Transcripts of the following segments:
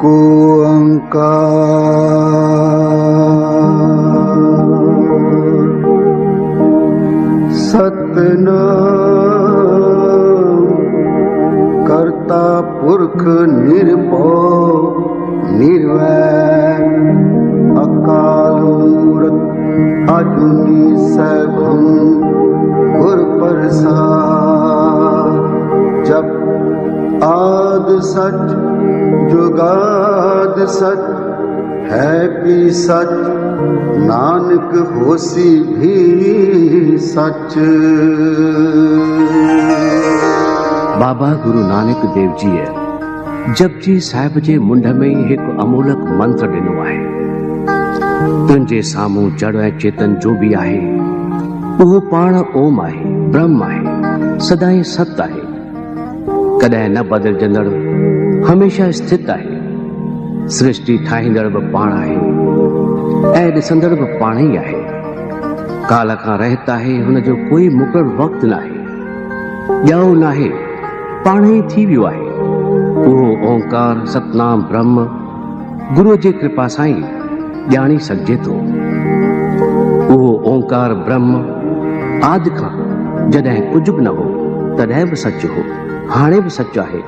एको ओंकार सतनाम करता पुरख निर्भव निर्वैर अकाल मूरत अजूनी सैभं गुर प्रसाद। जब आद सच जुगाद सच है भी सच नानक होसी भी सच। बाबा गुरु नानक देव जी जपजी साहिब जे मुंड में एक अमोलक मंत्र ॾिनो आहे। तुंहिंजे साम्हूं जड़ ऐं चेतन जो भी आहे उहो पाण ओम आहे, ब्रह्म आहे, सदाई सत आहे, कॾहिं न बदिलजंदड़, हमेशा स्थित आहे। सृष्टि ठाहींदड़ बि पाण आहे ऐं ॾिसंदड़ बि पाण ई आहे। काल खां रहत आहे, हुन जो कोई मुक़रर वक़्तु न आहे, ॼाओ न आहे, पाण ई थी वियो आहे। उहो ओंकार सतनाम ब्रह्म गुरू जी कृपा सां ई ॼाणी सघिजे थो। उहो ओंकार ब्रह्म आदि खां जॾहिं कुझु बि न हो तॾहिं बि सच हो, हाणे बि सच आहे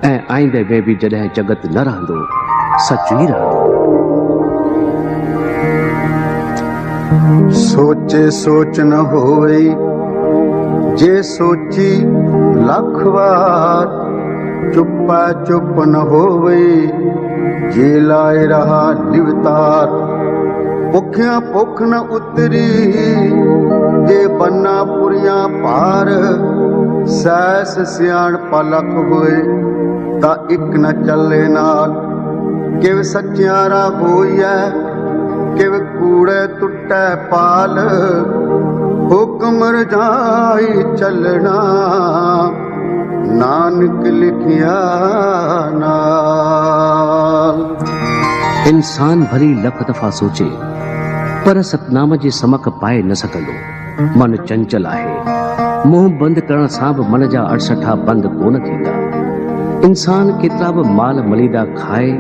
ऐं आईंदे में बि जॾहिं जगत न रहंदो सच ई रहंदो। सोचे सोच न होई जे सोची लख बार, चुप्पा चुप न होवे जे लाए रहा निवतार। भुखिया भुख न उतरी जे बन्ना पुरिया पार। सैस सियाण पलक होए ता इक न चले नाल। किव सच्चारा होइए किव कूड़े टुटे पाल। हुक्म रजाई चलना नानक लिखिया नाल। इंसान भली लख दफ़ा सोचे पर सतनाम जी समक पाए न सकंदो। मन चंचल आहे, मुंह बंद करण सां बि मन जा 68 बंद कोन थींदा। इंसान केतिरा बि माल मलीदा खाए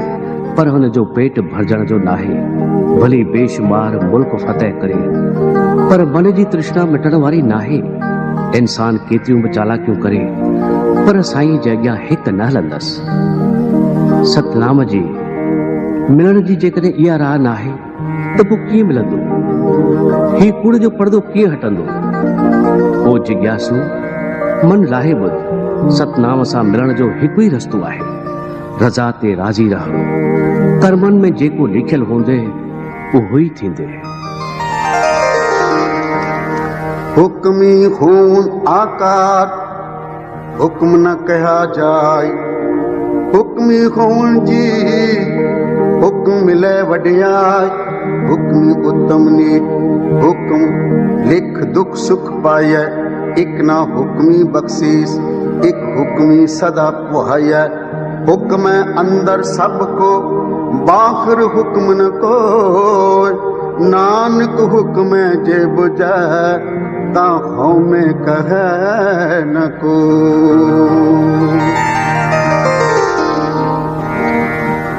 पर हुन जो पेट भरजण जो नाहे। भली बेशुमार मुल्क फतेह करे पर मन जी तृष्णा मिटण वारी नाहे। इंसान केतिरियूं बि चालाकियूं करे पर साईं जे अॻियां हिकु न हलंदसि। सतनाम जी मिलण जी जेकॾहिं इहा राह नाहे त पोइ कीअं मिलंदो? ही कूड़ जो पर्दो कीअं हटंदो? ओ जिज्ञासु मन लाहे ॿुध, सतनाम सां मिलण जो हिकु ई रस्तो आहे। रज़ा ते राज़ी रह, कर्मनि में जेको लिखियल हूंदे उहो ई थींदे। हुक्मी खून आकार हुक्म न कहा जाए। हुक्मी खून जी हुक्म मिले वडियाई। हुक्मी उत्तम ने हुक्म लिख दुख सुख पाए। एक ना हुक्मी बख्शीस एक हुक्मी सदा पुहाय। हुक्म अंदर सबको बाहर हुक्म न को। नानक हुक्म जे बुझे ता में कहे न को।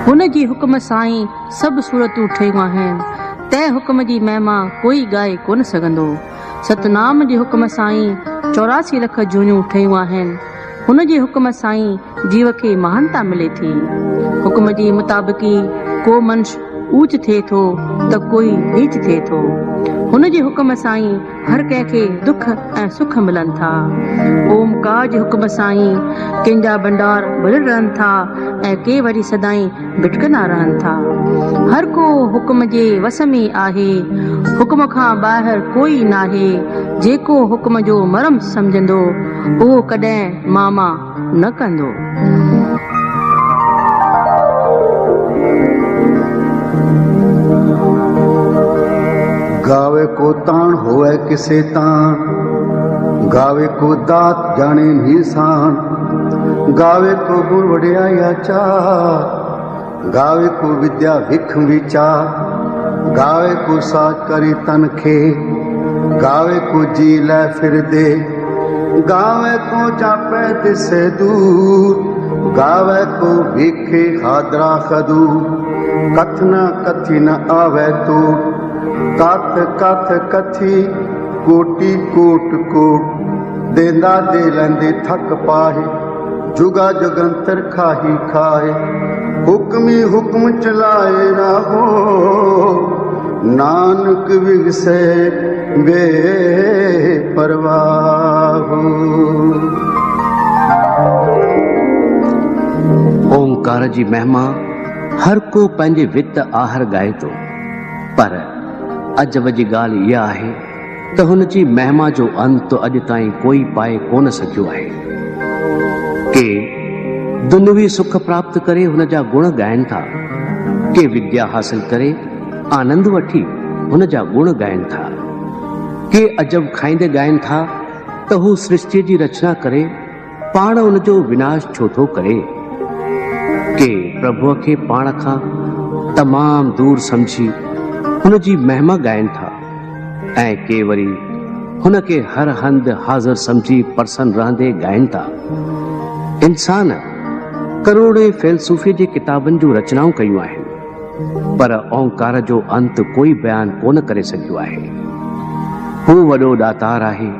हुन जी हुक्म साईं सभु सूरतूं ठहियूं आहिनि। तंहिं हुक्म जी महिमा कोई ॻाए कोन सघंदो। सतनाम जे हुक्म साईं 84 लख जूनियूं ठहियूं आहिनि। हुन जे हुक्म साईं जीव खे महानता मिले थी। हुक्म जी मुताबिक़ी को मनुष्य ऊच थिए थो त कोई नीच थिए थो। हुन जे हुक्म साईं हर कंहिंखे दुख ऐं सुख मिलनि था। ओमकार जे हुक्म साईं कंहिंजा भंडार भरियल रहनि था ऐं के वरी सदाई भिटकंदा रहनि था। हर को हुक्म जे वस में आहे, हुक्म खां ॿाहिरि कोई नाहे। जेको हुक्म जो मरम सम्झंदो उहो कॾहिं मामा न कंदो। गावे को ताण होए किसे ताण। गावे को दात जाने निशान। गावे को गुण वडियाया चार। गावे को विद्या भिख विचार। गावे को साज करी तन खे। गावे को जी लै फिर दे। गावे को जापे दिसे दूर। गावे को वीखे हादरा खदू कथना कथी न आवे तू कथ कथ कथी कोटि कोट कोट देंदा दे लेंदे थक पाए जुगा जुगंतर खाही खाए हुक्मी हुक्म चलाए ना हो नानक विगसे बे परवाह। ओंकार जी महिमा हर को पंहिंजे वित आहर गाए थो, पर अजब जी ॻाल्हि इहा आहे त हुन जी महिमा जो अंत अॼु ताईं कोई पाए कोन सघियो आहे। के दुनियावी सुख प्राप्त करे हुन जा गुण ॻाइनि था, के विद्या हासिल करे आनंद वठी हुन जा गुण ॻाइनि था, के अजब खाईंदे ॻाइनि था त हू सृष्टि जी रचना करे पाण हुन जो विनाश छो थो करे। के प्रभुअ खे पाण खां तमामु दूर समझी हुन जी महिमा ॻाइनि था, ऐं के वरी हुन खे हर हंधि हाज़िर समझी परसन रहंदे ॻाइनि था। इंसान करोड़े फ़िलसूफ़े जे किताबनि जूं रचनाऊं कयूं आहिनि, पर ओंकार जो अंत कोई बयान कोन करे सघियो आहे। हू वॾो दातार आहे,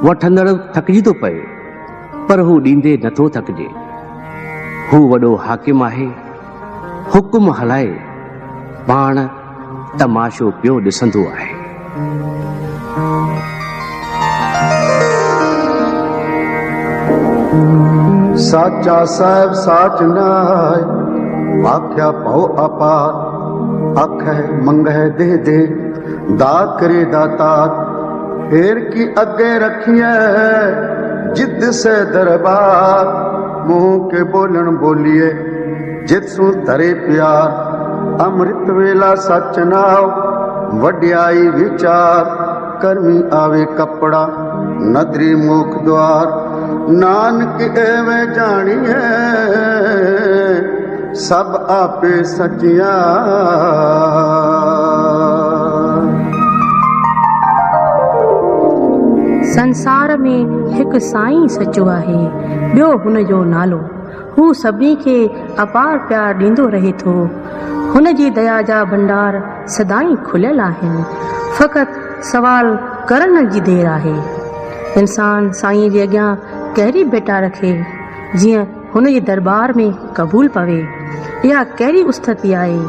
वठंदड़ थकिजी थो पए पर हू ॾींदे नथो थकिजे। हू वॾो हाकिम आहे, हुकुम हलाए पाण तमाशो पियो ॾिसंदो आहे। साचा साहिब साच नाय आख्या पाओ अपार आखे मंगे दे दे दात करे दातार फेर की अगे रखिए जिद से दरबार मुंह के बोलन बोलिए जित सु तरे प्यार अमृत वेला सच नाव वड्याई विचार कर्मी आवे कपड़ा नदरी मुख द्वार नानक एवे जानिए सब आपे सचिया। संसार में हिकु साईं सचो आहे, ॿियो हुन जो नालो। हू सभिनी खे अपार प्यार ॾींदो रहे थो। हुन जी दया जा भंडार सदाई खुलियल आहिनि, फ़क़ति सवाल करण जी देर आहे। इंसान साईं जे अॻियां कहिड़ी बेटा रखे जीअं हुन जे दरबार में क़बूल पवे। इहा कहिड़ी उस्तति आहे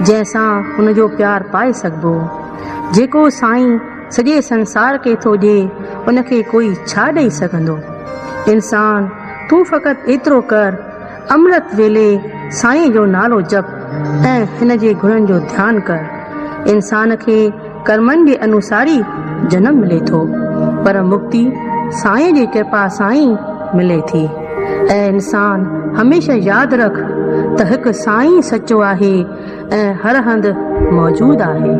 जंहिंसां हुन जो प्यार पाए सघिबो। जेको साईं सॼे संसार खे थो ॾिए उनखे कोई छा ॾेई सघंदो। इंसान तूं फ़क़ति एतिरो कर, अमृत वेले साईं जो नालो जप ऐं हिन जे गुणनि जो ध्यानु कर। इंसान खे कर्मनि जे अनुसार ई जनम मिले थो, पर मुक्ति साईं जी कृपा सां ई मिले थी। ऐं इंसान हमेशह यादि रख त हिकु साईं सचो आहे ऐं हर हंधि मौजूदु आहे।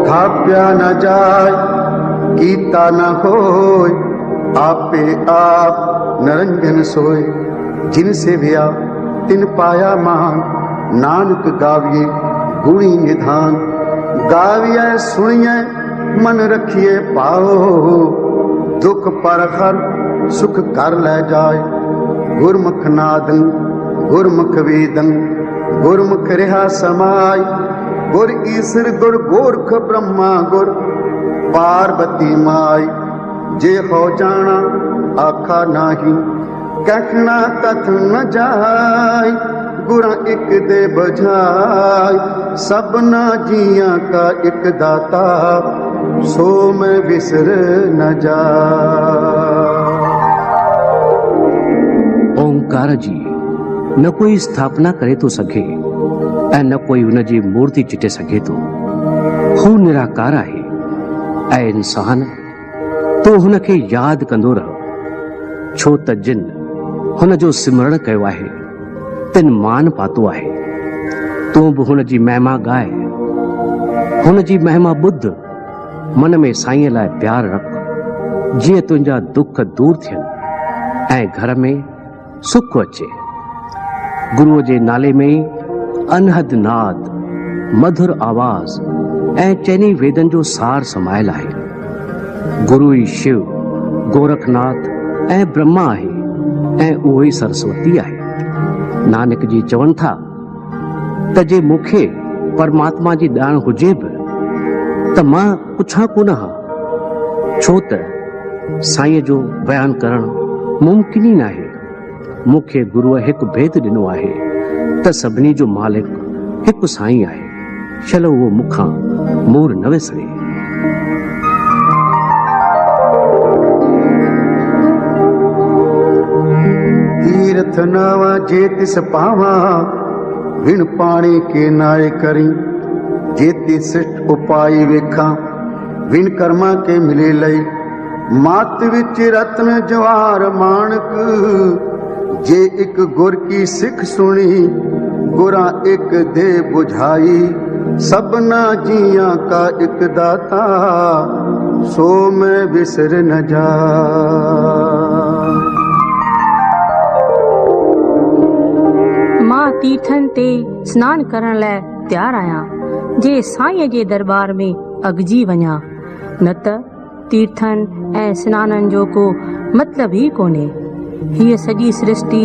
थाप्या न जाय कीता न होय आपे आप निरंजन सोय जिन से भया तिन पाया मान नानक गाविए गुणी निधान गाविए सुनिए मन रखिए पाओ दुख पर हर सुख कर ले जाए गुरमुख नादन गुरमुख वेदन गुरमुख रहा समाय गुर ईश्वर गुर गोरख ब्रह्मा गुर पार्वती माई जे हो जाना आखा नाही कहना कथ न जाय गुरा एक दे बजाय सबना जिया का एक दाता सो मैं विसर न जा। ओंकार जी न कोई स्थापना करे तो सघे ऐं न कोई हुन जी मूर्ति चिटे सघे थो। हू निराकार आहे ऐं इंसान तो हुन खे यादि कंदो रहो, छो त जिन हुन जो सिमरण कयो आहे तिन मान पातो आहे। तूं बि हुन जी महिमा ॻाए, हुन जी महिमा ॿुध, मन में साईं लाइ प्यार रख जीअं तुंहिंजा दुख दूर थियनि ऐं घर में सुख अचे। गुरुअ जे नाले में अनहद नाद, मधुर आवाज़ ऐं चइनी वेदन जो सार समायल आहे। गुरु ई शिव, गोरखनाथ ऐं ब्रह्मा आहे ऐं उहो ई सरस्वती आहे। नानक जी चवनि था त जे मूंखे परमात्मा जी ॼाण हुजे बि त मां पुछां कोन हा, छो त साईं जो बयानु करणु मुमकिन ई नाहे। मूंखे गुरुअ हिकु भेद ॾिनो आहे त सभिनी जो मालिक हिकु साईं आहे, चलो उहो मूंखां मूर न विसरे। तीर्थ नवा जेतिस पावा विण पाणी के नाए करी, जेति सिष्ट उपाय वेखा विण कर्मा के मिले लई। मात विच रत्न जवार माणक, जे एक गुर की सिख सुनी गुरा एक दे बुझाई। सबना जिया का एक दाता सो मैं बिसर न जा। मां तीर्थन ते स्नान करण लाइ तैयार आहियां, जे साईं जे दरबार में अॻिजी वञा, न त तीर्थन ऐं स्नाननि जो को मतलब ई कोन्हे। हीअ सॼी सृष्टि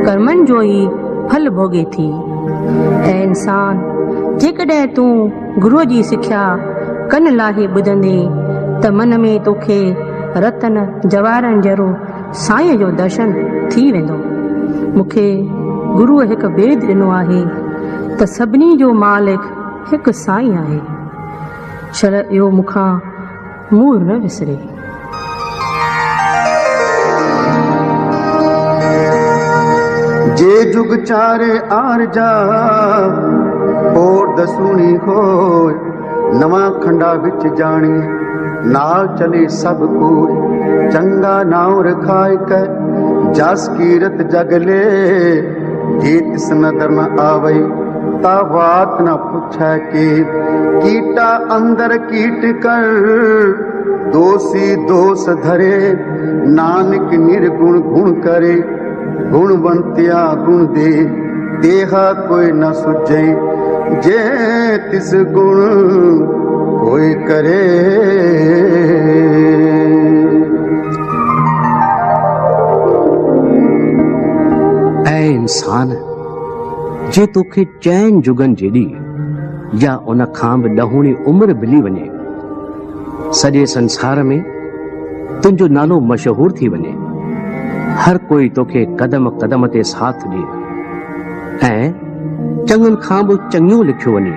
कर्मनि जो ई फल भोगे थी। ऐं इंसान, जेकॾहिं तूं गुरुअ जी सिख्या कन लाहे ॿुधंदे त मन में तोखे रतन जवाहरनि जहिड़ो साईं जो दर्शन थी वेंदो। मूंखे गुरुअ हिकु भेद ॾिनो आहे त सभिनी जो मालिक हिकु साईं आहे, छल इहो मूंखां मूर न विसरे। जे जुग चारे आर जा और दसूनी होय, नवा खंडा विच जानी नाल चले सब कोई। चंगा नाव रखाए कर जस कीरत जगले, जे तिस नदर न आवई ता बात न पूछै के। कीटा अंदर कीट कर दोषी दोष धरे, नानक निर्गुण गुण करे। गुणवंतिया गुण दे देहा कोई न सुझे, जे तिस गुण कोई करे। ऐ इंसान, जे तोखे चैन जुगन जेॾी या उन खां बि ॾहूणी उमिरि मिली वञे, सॼे संसार में तुंहिंजो नालो मशहूर थी वञे, हर कोई तोखे कदम कदम ते साथ ॾिए ऐं चङनि खां बि चङियो लिखियो वञे,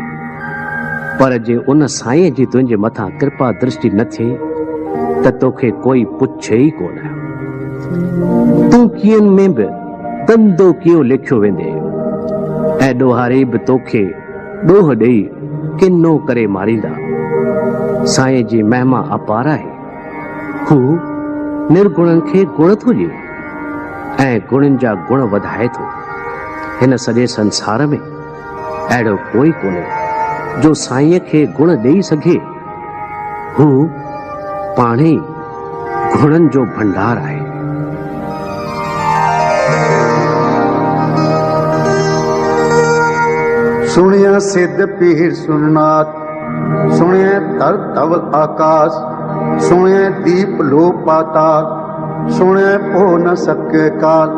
पर जे उन साईं जी तुंहिंजे मथां कृपा दृष्टि न थिए त तोखे कोई पुछे ई कोन। तूं कीअं में बि कंदो कीअं लिखियो वेंदे ऐं ॾोहारे बि तोखे ॾोह ॾेई किनो करे मारींदा। साईं जी महिमा अपार आहे, हू निर्गुणनि खे गुण थो ॾिए ऐं गुणनि जा गुण वधाए थो। हिन सॼे संसार में अहिड़ो कोई कोन्हे जो साईं खे गुण ॾेई सघे। हू पाणे ई गुणनि जो भंडार आहे। सुनिया सिद्ध पीर सुननाथ, सुनिया तर तवल आकाश, सुनिया दीप लो पाताल, सुनिया पो न सके काल।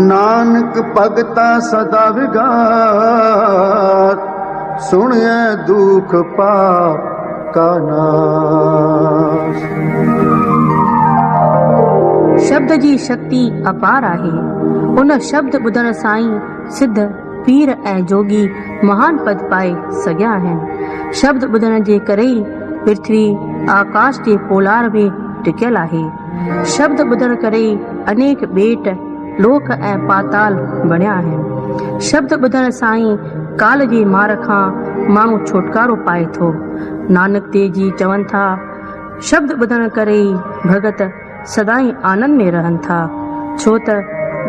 नानक भगता सदा विगार, सुनिया दुख पाप का नाश। शब्द जी शक्ति अपार आहे। उन शब्द ॿुधण साईं सिद्ध पीर ऐं जोगी महान पद पाए सघिया आहिनि। शब्द ॿुधण जे करे ई पृथ्वी आकाश जे पोलार में टिकियल आहे। शब्द ॿुधण करे ई अनेक ॿेट लोक ऐं पाताल बणिया आहिनि। शब्द ॿुधण साईं काल जी मार खां माण्हू छुटकारो पाए थो। नानक देव जी चवनि था, शब्द ॿुधण करे ई भगत सदाई आनंद में रहनि था, छो त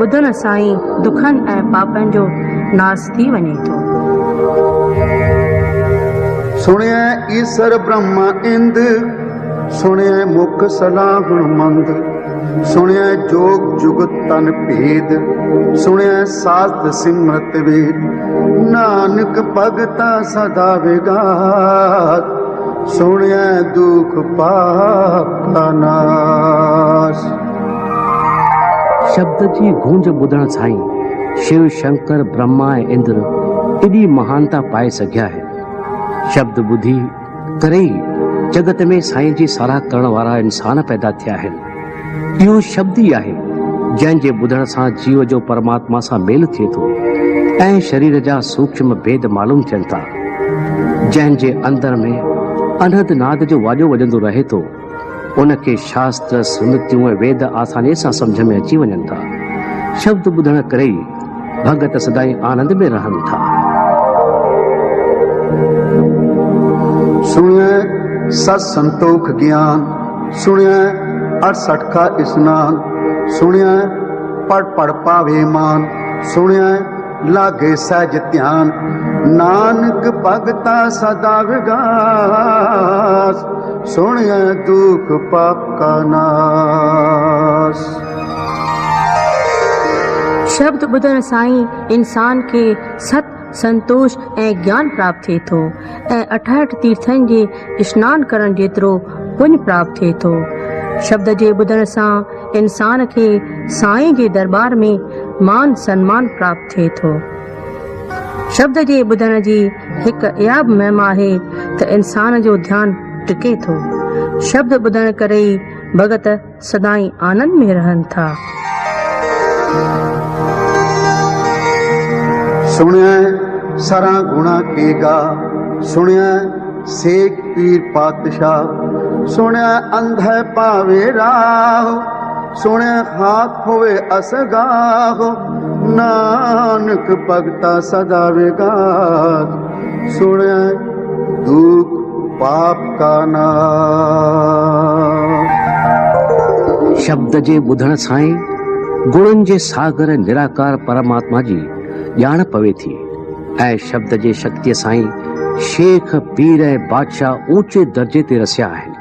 ॿुधण साईं दुखनि ऐं पापनि जो नाश थी वञे थो। सुनिया ईश्वर ब्रह्मा इंद, सुनिया मुख सलाहुण मंद, सुनिया जोग जुगत तन भेद, सुनिया शास्त्र सिमरत वेद। नानक भगता सदा विगार, सुनिया दुख पाप का नाश। शब्द जी गूंज ॿुधण साईं शिव शंकर ब्रह्मा ऐं इंद्र एॾी महानता पाए सघिया है। शब्द ॿुधी करे ई जगत में साईं जी साराह करण वारा इंसान पैदा थिया आहिनि। इहो शब्द ई आहे जंहिंजे ॿुधण सां जीव जो परमात्मा सां मेल थिए थो ऐं शरीर जा सूक्ष्म भेद मालूम थियनि था। जंहिंजे अंदर में अनहद नाद जो वाॼो वॼंदो रहे थो उनखे शास्त्र स्मृतियूं ऐं वेद आसानीअ सां सम्झ में अची वञनि था। शब्द ॿुधण करे ई भगत सदाई आनंद में रहनि था। सुनिए सत संतोख ज्ञान, सुनिए 68 का स्नान, सुनिए पढ़ पढ़ पावे मान, सुनिए लागे सहज ध्यान, नानक भगता सदा विगास, सुनिए दुख पाप का नाश। शब्द ॿुधण साईं इंसान खे सत संतोष ऐं ज्ञान प्राप्त थिए थो ऐं 68 तीर्थनि जे स्नान करण जेतिरो पुण्य प्राप्त थिए थो। शब्द जे ॿुधण सां इंसान खे साईं जे दरबार में मान सम्मान प्राप्त थिए थो। शब्द जे ॿुधण जी हिकु इहा बि महिमा आहे त इंसान जो ध्यानु टिके थो। शब्द ॿुधण करे ई भगत सदाई आनंद में रहनि था। सुनिए सरा गुणा के गा, सुनिए शेख पीर पातशाह, सुनिए अंधे पावे राह, सुनिए हाथ होवे असगाह, नानक भगता सदा विगास, सुनिए दुख पाप का नाश। शब्द जे ॿुधण सां ई गुणनि जे सागर निराकार परमात्मा जी ॼाण पवे थी ऐं शब्द जे शक्तिअ सां ई शेख पीर ऐं बादशाह ऊचे दर्जे ते रसिया आहिनि।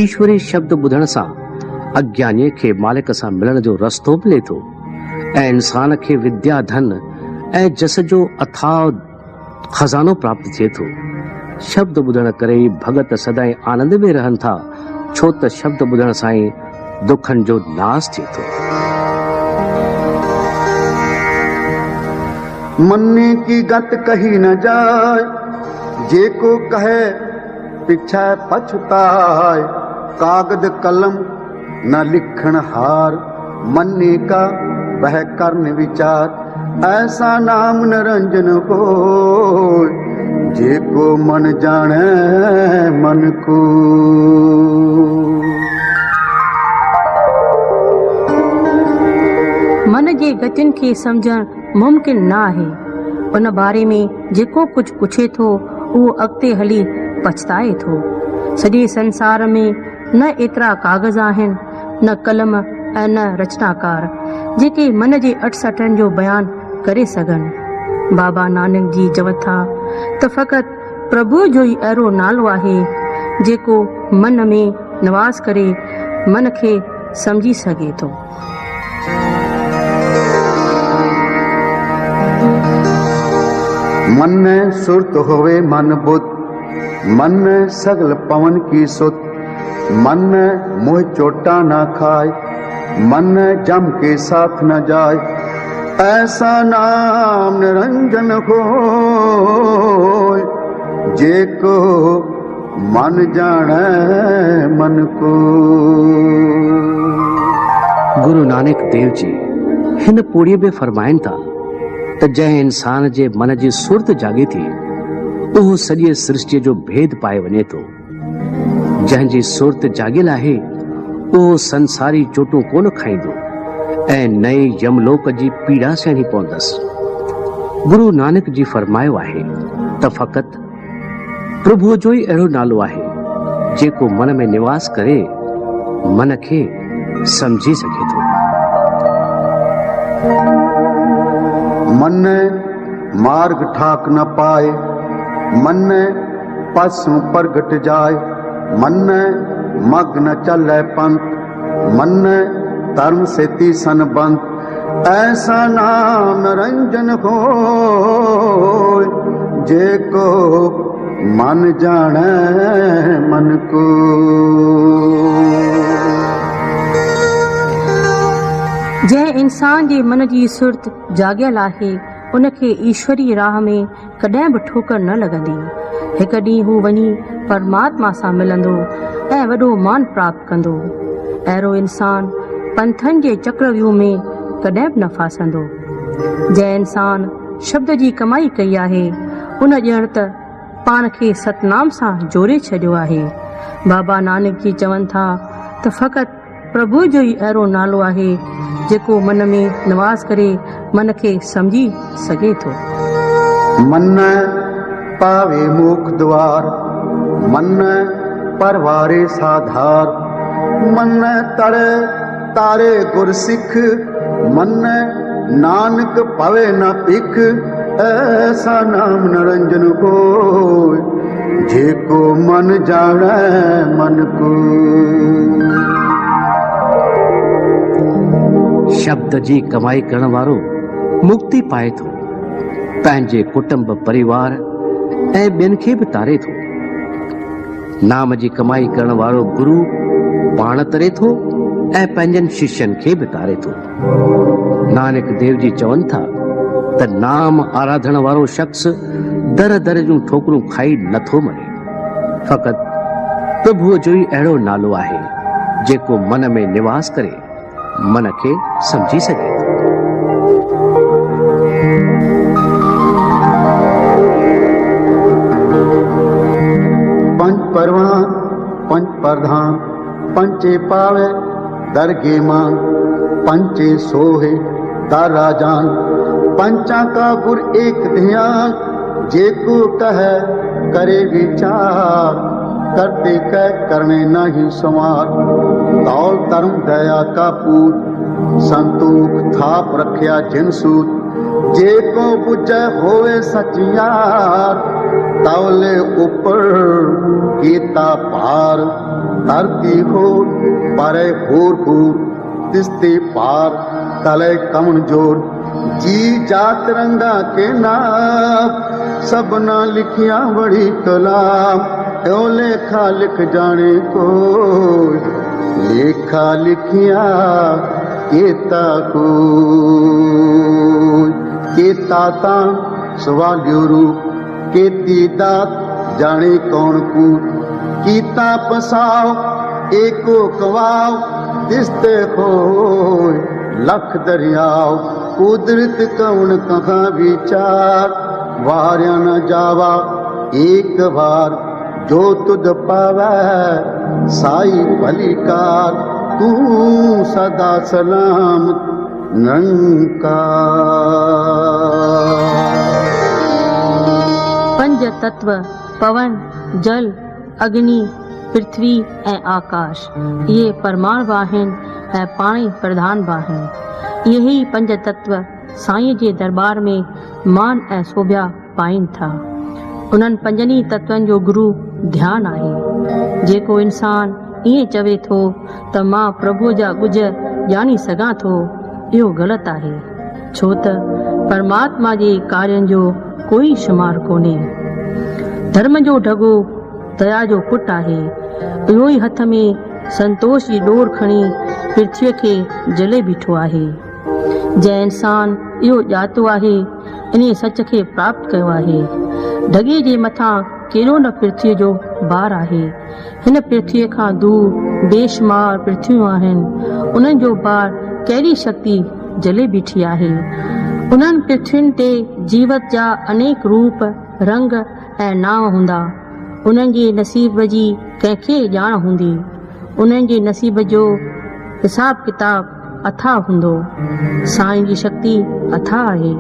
ईश्वरी शब्द ॿुधण सां अज्ञानीअ खे मालिक सां मिलण जो रस्तो मिले थो ऐं इंसान खे विद्या धन ऐं जस जो अथाह खज़ानो प्राप्त थिए थो। शब्द ॿुधण करे ई भगत सदाई आनंद में रहनि था, छो त शब्द ॿुधण सां ई दुखनि जो नाश थिए थो। मन्ने की गत कही न जाए, जेको कहे पीछे पछताए, कागद कलम न लिखण हार, मन्ने का वह करन विचार, ऐसा नाम निरंजन हो, जेको मन जाने मन को। मन जे गतियुनि खे सम्झण मुमकिन न आहे। उन बारे में जेको कुछ पुछे थो उहो अॻिते हली पछताए थो। सॼे संसार में न एतिरा कागज़ आहिनि, न कलम ऐं न रचनाकार जेके मन जे 68 जो बयान करे सघनि। बाबा नानक जी चवनि था त फ़क़ति प्रभु जो ई अहिड़ो नालो आहे जेको मन में निवास करे मन खे सम्झी सघे थो। मन में सुरत होवे मन बुद्ध, मन में सगल पवन की सुत, मन में मोह चोटा न खाए, मन में जम के साथ न जाए, ऐसा नाम निरंजन हो, जेको मन जाने मन को। गुरु नानक देव जी हिन पोड़ीअ में फरमाइनि था त जंहिं इंसान जे मन जी सुरत जागे थी उहो सॼे सृष्टिअ जो भेद पाए वञे थो। जंहिंजी सुरत जागियल आहे उहो संसारी चोटूं कोन खाईंदो ऐं नए यमलोक जी पीड़ा सहणी पवंदसि। गुरु नानक जी फरमायो आहे त फ़क़ति प्रभु जो ई अहिड़ो नालो आहे जेको मन में निवास करे मन खे समझी सघे थो। मन मार्ग ठाक न पाए, मन पसु प्रगट जाए, मन मग्न चले पंथ, मन धर्म से तीसन बंद, ऐसा नाम निरंजन हो, जेको मन जाने मन को। जंहिं इंसान जे मन जी सुर्त जाॻियल आहे उनखे ईश्वरी राह में कॾहिं बि ठोकर न लॻंदी। हिकु ॾींहुं हू वञी परमात्मा सां मिलंदो ऐं वॾो मान प्राप्त कंदो। अहिड़ो इंसान पंथनि जे चक्रव्यूह में कॾहिं बि न फासंदो। जंहिं इंसान शब्द जी कमाई कई आहे उन ॼण त पाण खे सतनाम सां जोड़े छॾियो आहे। बाबा नानक जी चवनि था त फ़क़ति प्रभु जो ई अहिड़ो नालो आहे जेको मन में निवास करे मन खे समझी सघे थो। मन पावे मुख द्वार, मन परवारे साधार, मन तरे तारे गुरसिख, मन नानक पवे न पिख, ऐसा नाम निरंजन को जेको मन जाने मन को। शब्द जी कमाई करण वारो मुक्ति पाए थो, पंहिंजे कुटुंब परिवार ऐं ॿियनि खे बि तारे थो। नाम जी कमाई करण वारो गुरु पाण तरे थो ऐं पंहिंजनि शिष्यनि खे बि तारे थो। नानक देव जी चवनि था त नाम आराधण वारो शख्स दर दर जूं ठोकरूं खाई नथो मरे। फ़क़ति प्रभुअ जो ई अहिड़ो नालो आहे जेको मन में निवास करे मन खे समझी सघे थो। पंच परवान पंच प्रधान पंचे पावे दरगे मान, पंचे सोहे दर राजान, पंचा का गुर एक ध्यान, जेको कह करे विचार, करते कह करने नहीं समार। तौल धर्म दया का पूत, संतोख थाप रखिया जिन सूत, जेको बुझ होवे सचियार, तौले ऊपर कीता पार, धरती हो परे होर होर, तिस्ते पार तले कमन जोर, जी जात रंगा के नाम, सबना लिखिया बड़ी कलाम, यो लेखा लिख जाने को, लेखा लिखिया केता को, केता तान सवालियो रूप, केती दात जाने कौन को, कीता पसाओ एको कवाओ, तिस्ते हो लख दरियाओ, कुदरत कौन कहाँ विचार, वार्या न जावा एक बार, जो तुद पावे साई भलीकार, तू सदा सलामत निरंकार। पंज तत्व पवन, जल, अग्नि, पृथ्वी ऐं आकाश इहे परमाणु आहिनि ऐं पाणी प्रधान बि आहिनि। इहे ई पंज तत्व साईं जे दरबार में मान ऐं शोभा पाइनि था। उन्हनि पंजनी तत्वनि जो गुरु ध्यान आहे। जेको इंसान ईअं चवे थो त मां प्रभु जा गुज ॼाणी सघां थो, इहो ग़लति आहे, छो त परमात्मा जे कार्यनि जो कोई शुमार कोन्हे। धर्म जो ढगो दया जो पुटु आहे। इहो ई हथ में संतोष जी डोर खणी पृथ्वीअ खे जले बीठो आहे। जंहिं इंसान इहो ॼातो आहे इन सच खे प्राप्त कयो आहे। ढगे जे मथां केॾो न पृथ्वीअ जो भार आहे। हिन पृथ्वीअ खां दूर बेशुमार पृथ्वियूं आहिनि। उन्हनि जो भार कहिड़ी शक्ति जले बीठी आहे। उन्हनि पृथ्वियुनि ते जीवत जा अनेक रूप रंग ऐं नाव हूंदा। उन्हनि जे नसीब जी कंहिंखे ॼाण हूंदी। उन्हनि जे नसीब जो हिसाब किताब अथाह हूंदो। साईं जी शक्ति अथाह आहे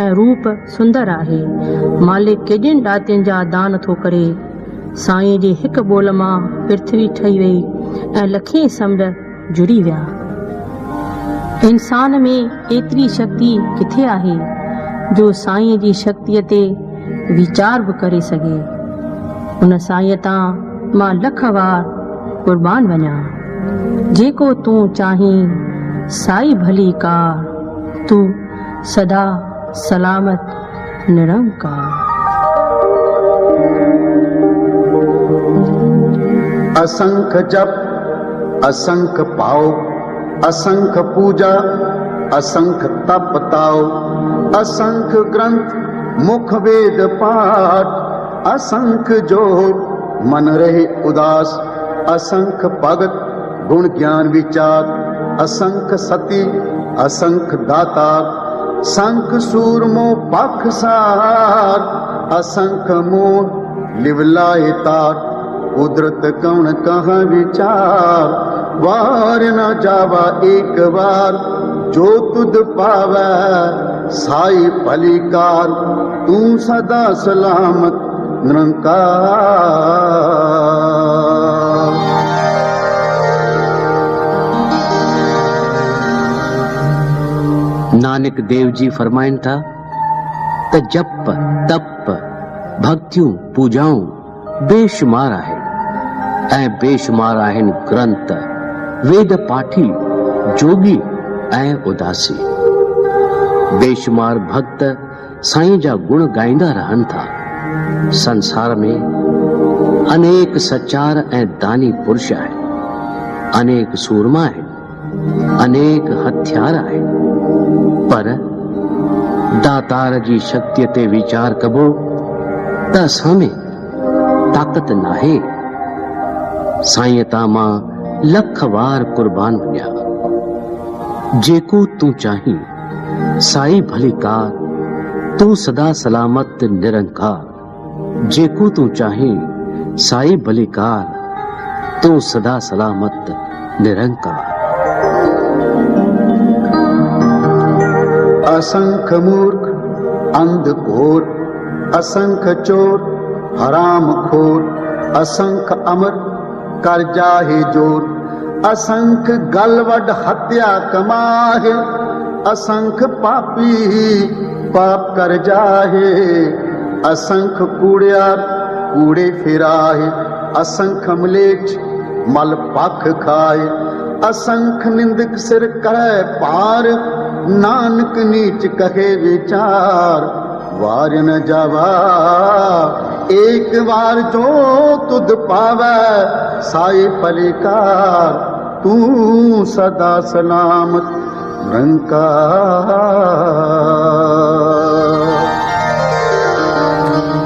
ऐं रूप सुंदर आहे। मालिक केॾिन ॾातियुनि जा दान थो करे। साईं जे हिकु ॿोल मां पृथ्वी ठही वई ऐं लखे समुंड जुड़ी विया। इंसान में एतिरी शक्ति किथे आहे जो साईं जी शक्तिअ ते वीचार बि करे सघे। उन साईं तां मां लख वार कुर्बान वञा। जेको तूं चाहीं साई भली कार, तू सदा सलामत निरंकार। असंख्य जप असंख्य पाओ, असंख पूजा असंख तप ताओ, असंख ग्रंथ मुख वेद पाठ, असंख जोर मन रहे उदास, असंख भगत गुण ज्ञान विचार, असंख सती असंख दातार, संख सूरमो पाखसार, असंख मोन लिवलाए तार, कुदरत कौन कहाँ विचार, वार न जावा एक बार, जो तुद पावै साई भलीकार, तू सदा सलामत निरंकार। नानक देव जी फरमाइन था त जप तप भक्तियों पूजाऊं बेशुमार आहिनि ऐं बेशुमार आहिनि ग्रंथ वेद पाठी जोगी ऐं उदासी। बेशुमार भक्त साईं जा गुण गाईंदा रहनि था। संसार में अनेक सचार ऐं दानी पुरुष आहिनि, अनेक सूरमा आहिनि, अनेक हथियार आहिनि, पर दातार जी शक्तिअ ते वीचार कबो त असां में ताक़त नाहे। साईं तां मां लख वार कुर्बान वञा, जेको तूं चाहीं साई भलीकार, तू सदा सलामत निरंकार, जेको तू चाहीं साई भलीकार, तू सदा सलामत निरंकार। असंख मूर्ख अंध घोर, असंख चोर हराम खोर, असंख अमर कर जाहे जोर, असंख गलवड हत्या कमाहे, असंख पापी पाप कर जाहे, असंख कूड़ियार कूड़े फिराहे, असंख मलेच्छ मल पख खाए, असंख निंदक सिर करे पार, नानक नीच कहे विचार, वार न जावा एक बार, जो तुद पावै साई भलीकार, तू सदा सलामत निरंकार।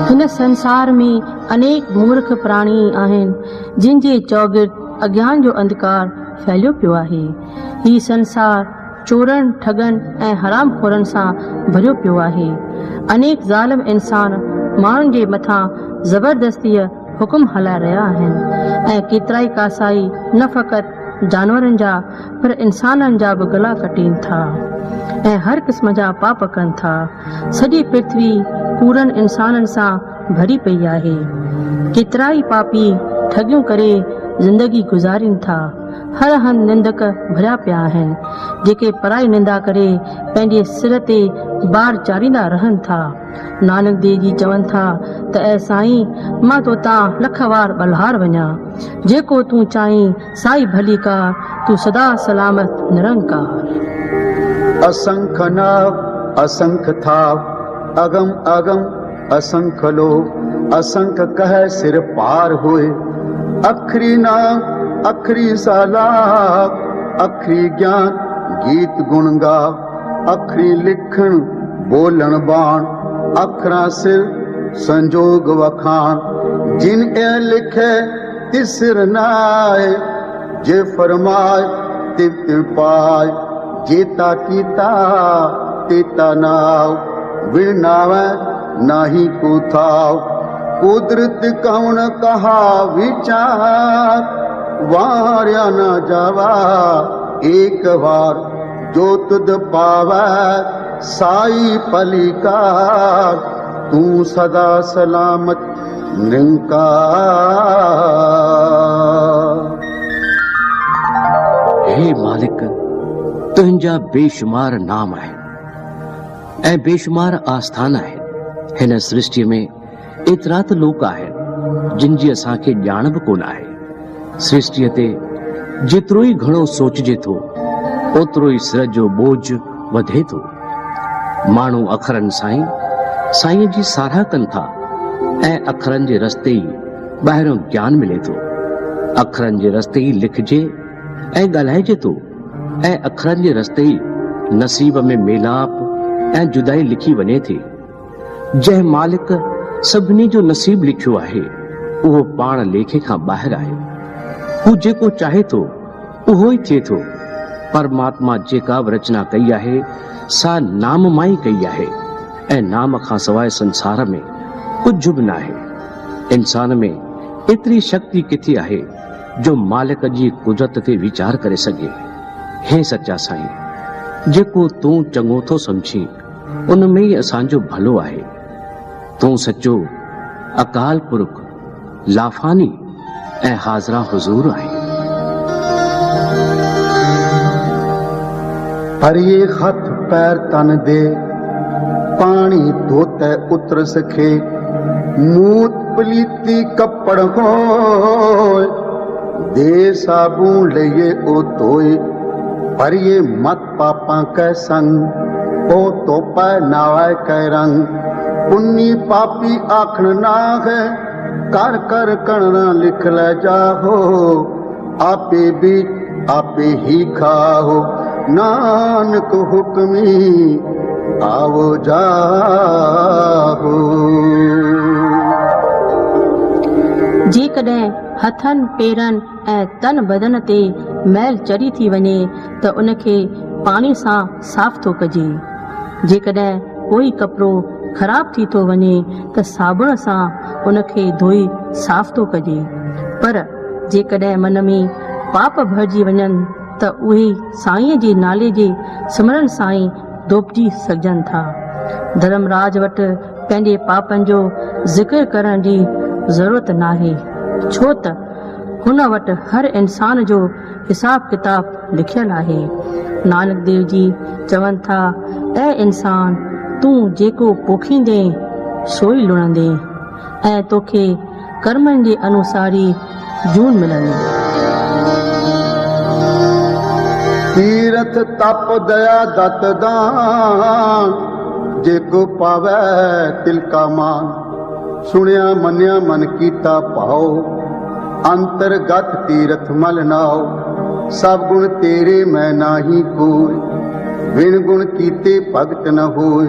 हिन संसार में अनेक मूर्ख प्राणी आहिनि जिन जे चौगिर्द अज्ञान जो अंधकार फैलियो पियो आहे। ही संसार चोरनि ठगनि ऐं हराम खोरनि सां भरियो पियो आहे। अनेक ज़ालिम इंसान माण्हुनि जे मथां ज़बरदस्तीअ हुकुम हलाए रहिया आहिनि ऐं केतिराई कासाई न फ़क़ति जानवरनि जा पर इंसाननि जा बि गला कटीनि था ऐं हर क़िस्म जा पाप कनि था। सॼी पृथ्वी कूड़नि इंसाननि सां भरी पई आहे। केतिराई पापी ठगियूं करे ज़िंदगी गुज़ारीनि था। हर हंधि निंदक भरिया पिया आहिनि जेके पराई निंदा करे पंहिंजे सिर ते बार चाढ़ींदा रहनि था। नानक देव जी चवनि था त ऐं साईं मां तो तां लख वार बलहार वञा, जेको तूं चाहीं साई भली का, तू सदा सलामत निरंकार। असंख नाव असंख थाव, अगम अगम असंख लोभ, असंख कह सिर पार होए, अखरी नाम अखरी सालाब, अखरी ज्ञान गीत गुण गाव, अखरी लिखण बोलण बाण, अखरा सिर संजोग वखान, जिन ए लिखे तिसर नाय, जे फरमाय तिव तिव पाय, जेता कीता तेता नाव, बिन नावै नाही को थाव, कुदरत कौन कहा विचार, वार्या न जावा एक बार, जो तुद पावै साई भलीकार, तू सदा सलामत निरंकार। हे मालिक, तुंहिंजा बेशुमार नाम आहिनि ऐं बेशुमार आस्थान आहिनि। हिन सृष्टि में एतिरा त लोक आहिनि जिन जी असांखे ॼाण बि कोन आहे। सृष्टिअ ते जेतिरो ई घणो सोचिजे थो ओतिरो ई सिर जो बोझ वधे थो। माण्हू अखरनि साईं जी साराह कनि था ऐं अखरनि जे रस्ते ई ॿाहिरों ज्ञान मिले थो। अखरनि जे रस्ते ई लिखजे ऐं ॻाल्हाइजे थो ऐं अखरनि जे रस्ते ई नसीब में मेलाप ऐं जुदाई लिखी वञे थी। जंहिं मालिक सभिनी जो नसीब लिखियो आहे उहो पाण लेखे खां ॿाहिरि आहे। हू जेको चाहे थो उहो ई थिए थो। परमात्मा जेका बि रचना कई आहे सा नाम मां ई कई आहे ऐं नाम खां सवाइ संसार में कुझु बि न आहे। इंसान में एतिरी शक्ति किथे आहे जो मालिक जी कुदरत ते वीचार करे सघे। हे सच्चा साईं, जेको तूं चङो थो समझी उन में ई असांजो भलो आहे। तूं सचो अकाल पुरख, लाफानी ऐं हाज़रा हुज़ूर आहे। पर ये हथ पैर तन दे पानी धोते उतर सके, मूत पलीती कपड़ होए दे साबुन लिए ओ धोए। पर ये मत पापा कै संग ओ तो पै नावाय कै रंग। पुन्नी पापी आखन ना है कर कर करना लिख ले जाहो। आपे भी आपे ही खाओ नानक हुक्मी आओ जाहो। जेकॾहिं हथनि पेरनि ऐं तन बदन ते मैल चढ़ी थी वञे त उनखे पाणी सां साफ़ थो कजे। जेकॾहिं कोई कपिड़ो ख़राब थी थो वञे त साबुण सां उनखे धोई साफ़ थो कजे। पर जेकॾहिं मन में पाप भरिजी वञनि त उहे साईंअ जे नाले जे सिमरन सां ई धोपिजी सघजनि था। धर्मराज वटि पंहिंजे पापनि जो ज़िक्र करण जी ज़रूरत नाहे, छो त हुन वटि हर इंसान जो हिसाब किताब लिखियल आहे। नानक देव जी चवनि था, ऐं इंसान तूं जेको पोखींदे सोई लुणंदे ऐं तोखे कर्मनि जे अनुसार ई जून मिलंदी। तीरथ तप दया दत दान जेको पावै तिलका मान। सुनिया मनिया मन कीता पाओ अंतरगत तीरथ मल नाओ। सब गुण तेरे मैं नाही कोई बिन गुण कीते भगत न होए।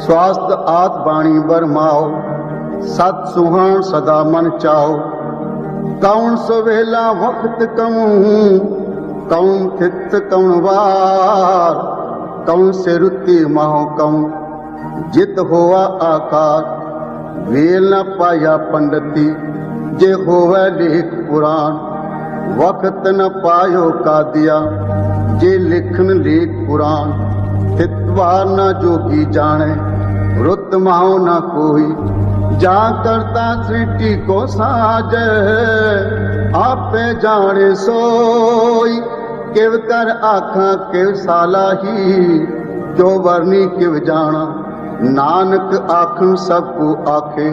स्वास्थ्य आत बाणी बरमाओ सत सुहान सदा मन चाओ। कौन सवेला वक्त कहूं कौन थित कौन वार। कौन से रुति माहो कौन जित होवा आकार। वेल न पाया पंडिती जे होवे लेख पुराण। वक्त न पायो का दिया जे लिखन लेख पुराण। थितवार न जोगी जाने रुत माहो न कोई। जा करता सृष्टि को साज आपे जाने सोई। किव कर आखा किव साला ही जो वर्णी किव जाना। नानक आखन सबको आखे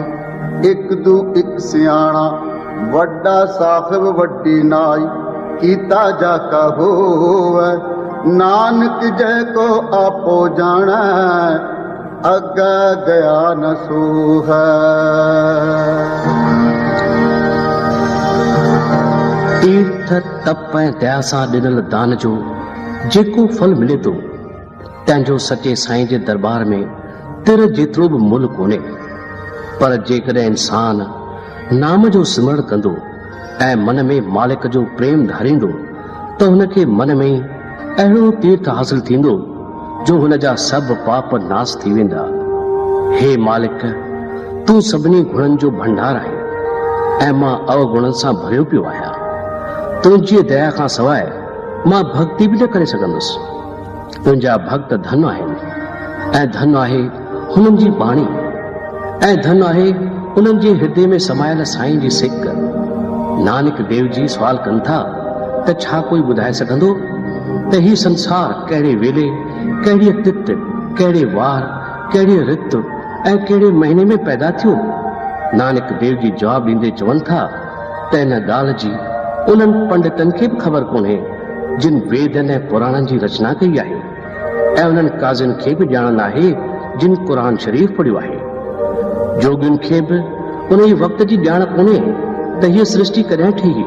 एक दू एक सियाणा। वड्डा साहिब वड्डी नाई कीता जाका होवे। नानक जय को आपो जाना अग्गा गया न सोह। तीर्थ तप ऐं दया सां ॾिनल दान जो जेको फल मिले थो तंहिंजो सचे साईं जे दरबार में तिर जेतिरो बि मुल्ह कोन्हे। पर जेकॾहिं इंसान नाम जो सिमरण कंदो ऐं मन में मालिक जो प्रेम धारींदो त हुनखे मन में अहिड़ो तीर्थ हासिल थींदो जो हुन जा सभु पाप नास थी वेंदा। हे मालिक, तूं सभिनी गुणनि जो भंडार आहे ऐं मां अवगुणनि सां भरियो पियो आहियां। तुंहिंजी दया खां सवाइ मां भक्ति बि न करे सघंदुसि। तुंहिंजा भक्त धन आहिनि ऐं धन आहे हुननि जी बाणी ऐं धन आहे उन्हनि जे हृदय में समायल साईं जी सिक। नानक देव जी सवाल कनि था त छा कोई ॿुधाए सघंदो त ही संसार कहिड़े वेले, कहिड़ी तित, कहिड़े वार, कहिड़ी रित ऐं कहिड़े महीने में पैदा थियो। नानक देव जी जवाब ॾींदे चवनि था त इन ॻाल्हि जी उन्हनि पंडितनि खे बि ख़बर कोन्हे जिन वेदनि ऐं पुराणनि जी रचना कई आहे ऐं उन्हनि काज़िन खे बि ॼाण नाहे जिन क़ुरान शरीफ़ पढ़ियो आहे। जोगियुनि खे बि उन ई वक़्त जी ॼाण कोन्हे त हीअ सृष्टि कॾहिं ठही।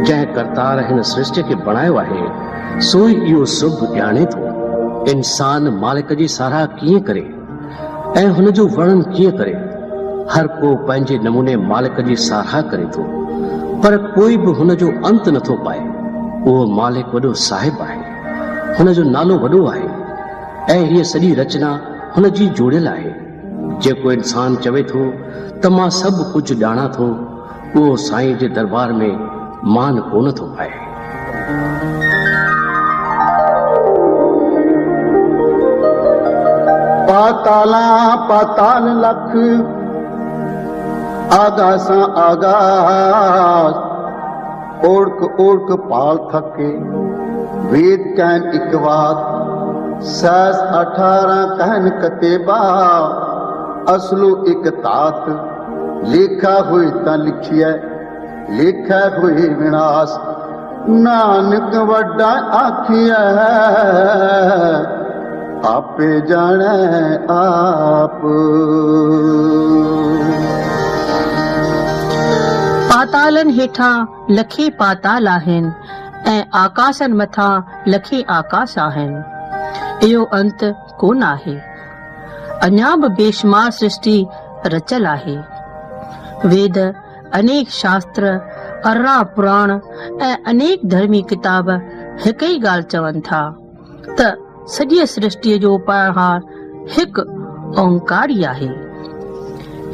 जंहिं करतार हिन सृष्टि खे बणायो आहे सो ई इहो सभु ॼाणे थो। इंसान मालिक जी साराह कीअं करे ऐं हुन जो वर्णन कीअं करे। हर को पंहिंजे नमूने मालिक जी साराह करे थो, पर कोई बि हुन जो अंत नथो पाए। उहो मालिक वॾो साहिब आहे, हुन जो नालो वॾो आहे ऐं हीअ सॼी रचना हुन जी जोड़ियल आहे। जेको इंसान चवे थो त मां सभु कुझु ॼाणा थो, उहो साईं जे दरबार में मान कोन थो पाए। पाताला पाताल लख आगासां आगास ओढ़क ओढ़क पाल थके वेद कहन एक बात सैस 18 कहन कतेबा असलो एक तात लेखा हुई ता लिखिया लेखा हुई विनाश नानक वड्डा आखिया आपे जाने आप। पातालन हेठा लखे पाताल आहिनि ऐं आकाशन मथां लखे आकाश आहिनि। इहो अंत कोन आहे। अञा बि बेशुमार सृष्टि रचियल आहे। वेद, अनेक शास्त्र, 18 पुराण ऐं अनेक धर्मी किताब हिक ई ॻाल्हि चवनि था त सॼी सृष्टिअ जो पालनहार हिकु ओंकार ई आहे।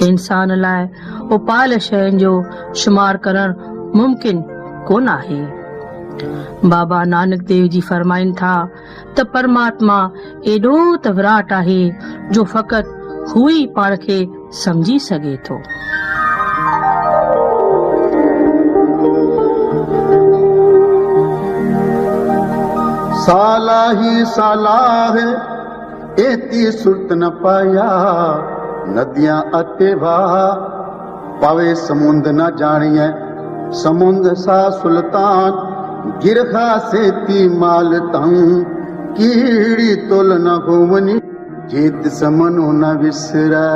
इंसान लाइ उपाल शयुनि जो शुमार करणु मुमकिन कोन आहे। बाबा नानक देव जी फरमाइनि था त परमात्मा एॾो त विराट आहे जो फ़क़ति हू ई पाण खे समझी सघे थो। साला ही साला है एती सुरत न पाया नदियां अतेवा पावे समुंद न जानिए समुंद सा सुल्तान गिरखा से ती माल तंग कीड़ी तोल न घुमनी जेत समनो न विसरा।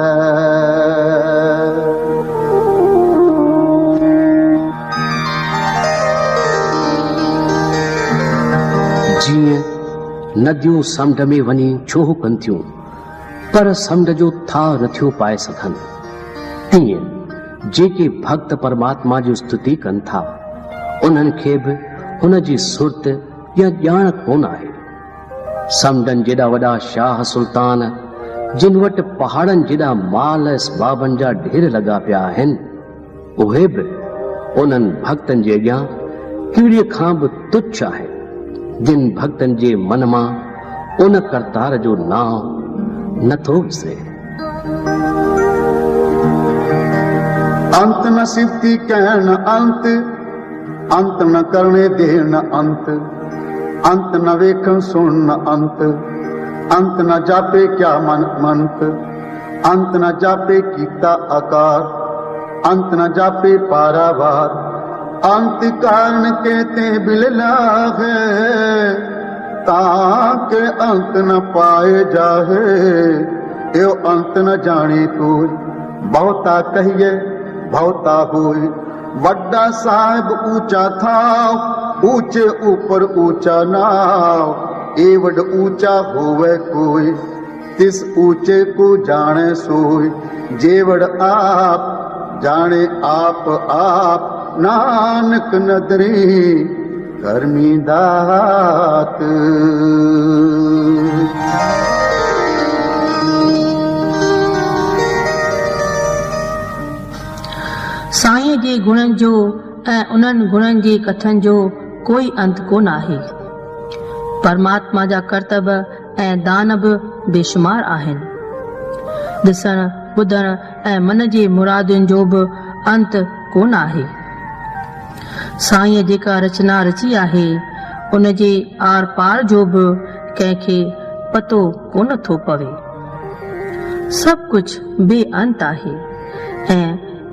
जीअं नदियूं समुंड में वञी छोह कनि थियूं पर समुंड जो था नथियूं पाए सघनि, तीअं जेके भक्त परमात्मा जी स्तुति कनि था उन्हनि खे बि हुन जी सुरत या ॼाण कोन आहे। समुंडनि जेॾा वॾा शाह सुल्तान जिन वटि पहाड़नि जेॾा माल असबाबनि जा ढेर लॻा पिया आहिनि, उहे बि उन्हनि भक्तनि जे अॻियां कीड़ीअ खां बि तुच्छ आहे जिन भक्तनि जे मन मां उन करतार जो नाम नथो विसरे। अंत न सिफती कहन अंत अंत न करने देन अंत अंत न वेखन सुन अंत अंत न जापे क्या मन मंत अंत न जापे कीता आकार अंत न जापे पारावार अंत कारण कहते बिलला है ताके अंत न पाए जाहे यो अंत न जाने कोई बहुता कहिए बहुता होई वड्डा साहिब ऊंचा था ऊंचे ऊपर ऊंचा नाव एवड ऊंचा होवे कोई तिस ऊंचे को जाने सोई जेवड आप जाने आप नानक नदरी कर्मी दात। साईं जे गुणनि जो ऐं उन्हनि गुणनि जे कथन जो कोई अंत कोन आहे। परमात्मा जा करतब ऐं दान बि बेशुमार आहिनि। ॾिसण ॿुधण ऐं मन जे मुरादुनि जो बि अंत कोन आहे। साईं जेका रचना रची आहे उन जे आर पार जो बि कंहिंखे पतो कोन थो पवे। सभु कुझु बेअंत आहे ऐं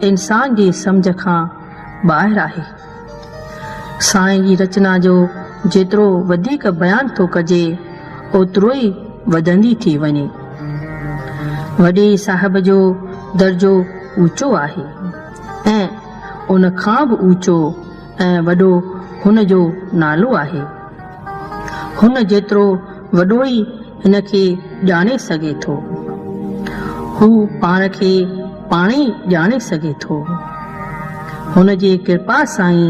इंसान जी सम्झ खां ॿाहिरि आहे। साईं जी रचना जो जेतिरो वधीक बयान थो कजे ओतिरो ई वधंदी थी वञे। वॾे साहिब जो दर्जो ऊंचो आहे ऐं उन खां बि ऊंचो ऐं वॾो हुन जो नालो आहे। हुन जेतिरो वॾो ई हिन खे ॼाणे सघे थो। हू पाण खे पाण ई ॼाणे सघे थो। हुन जी कृपा सां ई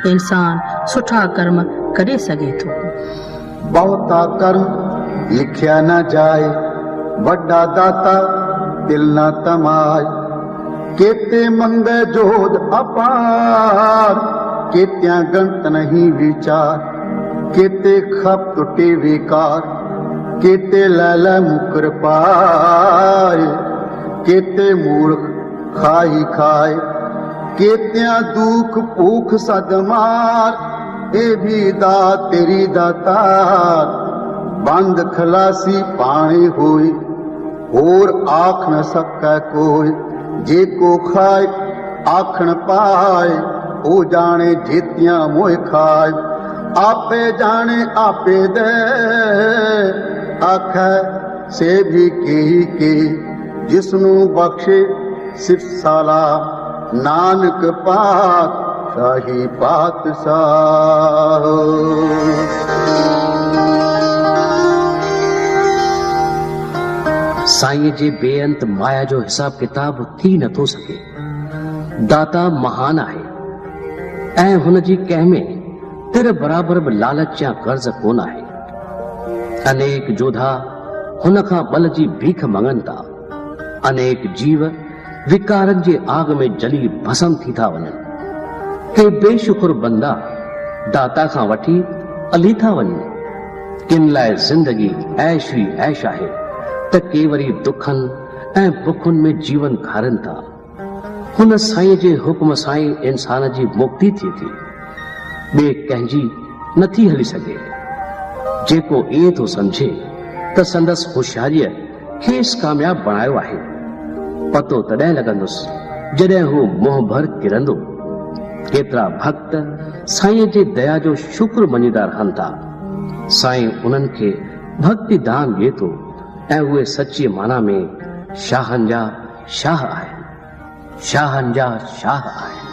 इंसान सुठा कर्म करे सघे थो। बहुता कर्म लिखिया न जाए, वड्डा दाता दिल न तमाए। केते मंद जोध अपार, केत्या गणत नहीं विचार। केते खप टुटे विकार, केते लैल मुकर पाए। केते मूर्ख खाई खाए, केत्या दुख भूख सदमार। ए भी दात तेरी दातार, बंद खलासी पानी होई। और आख न सकै कोई, जे को खाए आखन पाए। ओ जाने जेतियां मोह खाए, आपे जाने आपे दे। आख से भी के जिसनु बख्शे सिर्फ साला। नानक पाक शाही पातशाह। साईं जे बेअंत माया जो हिसाब किताब थी नथो सघे। दाता महान आहे ऐं हुन जी कंहिं में तिर बराबर बि लालच या कर्ज कोन आहे। अनेक जोधा हुन खां बल जी भीख मङनि था। अनेक जीव विकारनि जे आग में जली भस्म थी था वञनि। के बेशुकुर बंदा दाता खां वठी हली था वञनि। किन लाइ जिंदगी ऐश ई ऐश आहे त के वरी दुखनि ऐं बुखुनि में जीवन खारनि था। हुन साईं जे हुक्म सां ई इंसान जी मुक्ति थिए थी, ॿिए कंहिंजी नथी हली सघे। जेको ईअं थो समझे त संदसि होशियारीअ खेसि कामयाब बणायो आहे, पतो तॾहिं लॻंदुसि जॾहिं हू मोह भर किरंदो। केतिरा भक्त साईं जे दया जो शुक्र मञीदा रहनि था। साईं उन्हनि खे भक्ति दान ॾिए थो ऐं उहे सची माना में शाहनि जा शाह आहिनि। शाहनि जा शाह आहिनि।